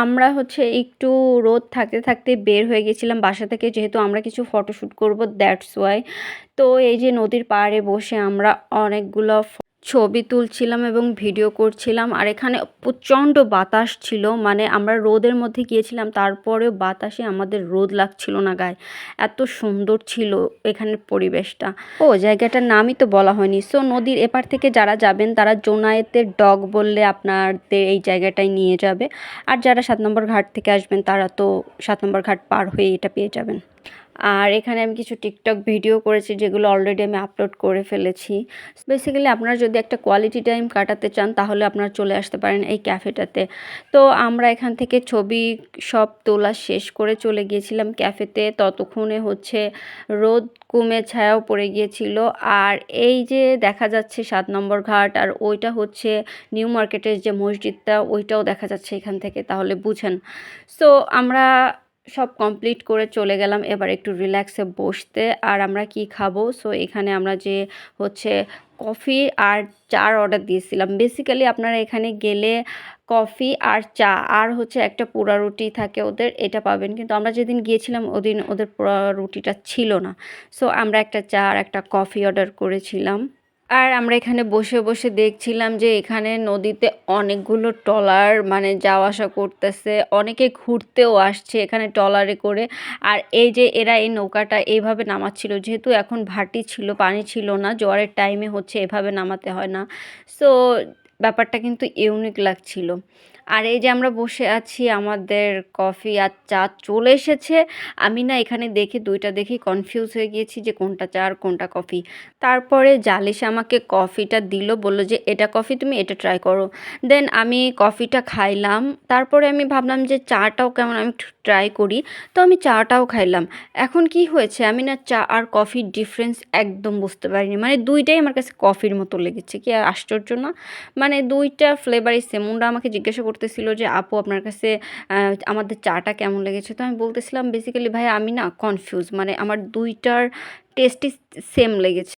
আমরা হচ্ছে একটু রোদ থাকতে থাকতে বের হয়ে গেছিলাম বাসা থেকে, যেহেতু আমরা কিছু ফটোশ্যুট করব, দ্যাটস ওয়াই। তো এই যে নদীর পাড়ে বসে আমরা অনেকগুলো ছবি তুলছিলাম এবং ভিডিও করছিলাম। আর এখানে প্রচণ্ড বাতাস ছিল, মানে আমরা রোদের মধ্যে গিয়েছিলাম, তারপরেও বাতাসে আমাদের রোদ লাগছিল না গায়ে। এত সুন্দর ছিল এখানের পরিবেশটা। ও জায়গাটার নামই তো বলা হয়নি। সো নদীর এপার থেকে যারা যাবেন তারা জোনায়েতের ডগ বললে আপনাদের এই জায়গাটায় নিয়ে যাবে। আর যারা 7 নম্বর ঘাট থেকে আসবেন তারা তো 7 নম্বর ঘাট পার হয়ে এটা পেয়ে যাবেন। আর এখানে আমি কিছু টিকটক ভিডিও করেছি যেগুলো অলরেডি আমি আপলোড করে ফেলেছি। বেসিক্যালি আপনারা যদি একটা কোয়ালিটি টাইম কাটাতে চান তাহলে আপনারা চলে আসতে পারেন এই ক্যাফেটাতে। তো আমরা এখান থেকে ছবি সব তোলা শেষ করে চলে গিয়েছিলাম ক্যাফেতে। ততক্ষণে হচ্ছে রোদ কমে ছায়াও পড়ে গিয়েছিল। আর এই যে দেখা যাচ্ছে 7 নম্বর ঘাট, আর ওইটা হচ্ছে নিউ মার্কেটের যে মসজিদটা, ওইটাও দেখা যাচ্ছে এখান থেকে, তাহলে বুঝেন। সো আমরা সব কমপ্লিট করে চলে গেলাম এবার একটু রিল্যাক্সে বসতে। আর আমরা কি খাবো, সো এখানে আমরা যে হচ্ছে কফি আর চার অর্ডার দিয়েছিলাম। বেসিক্যালি আপনারা এখানে গেলে কফি আর চা আর হচ্ছে একটা পোড়া রুটি থাকে ওদের, এটা পাবেন। কিন্তু আমরা যেদিন গিয়েছিলাম ওদিন ওদের পোড়া রুটিটা ছিল না। সো আমরা একটা চা আর একটা কফি অর্ডার করেছিলাম। আর আমরা এখানে বসে বসে দেখছিলাম যে এখানে নদীতে অনেকগুলো ট্রলার মানে যাওয়া আসা করতেছে, অনেকে ঘুরতেও আসছে এখানে ট্রলারে করে। আর এই যে এরা এই নৌকাটা এইভাবে নামাচ্ছিল, যেহেতু এখন ভাটি ছিল, পানি ছিল না, জোয়ারের টাইমে হচ্ছে এভাবে নামাতে হয় না। সো ব্যাপারটা কিন্তু ইউনিক লাগছিল। আর এই যে আমরা বসে আছি, আমাদের কফি আর চা চলে এসেছে। আমি না এখানে দেখে দুইটা দেখেই কনফিউজ হয়ে গিয়েছি যে কোনটা চা আর কোনটা কফি। তারপরে জালিশ আমাকে কফিটা দিল, বলল যে এটা কফি, তুমি এটা ট্রাই করো। দেন আমি কফিটা খাইলাম। তারপরে আমি ভাবলাম যে চাটাও কেমন, আমি ট্রাই করি। তো আমি চাটাও খাইলাম। এখন কি হয়েছে, আমি না চা আর কফির ডিফারেন্স একদম বুঝতে পারিনি। মানে দুইটাই আমার কাছে কফির মতো লেগেছে। কি আশ্চর্য না? মানে দুইটা ফ্লেভারই সেম। ওরা আমাকে জিজ্ঞাসা করতেছিল যে আপু আপনার কাছে আমাদের চাটা কেমন লেগেছে। তো আমি বলতেছিলাম বেসিক্যালি ভাই আমি না কনফিউজ, মানে আমার দুইটার টেস্টই সেম লেগেছে।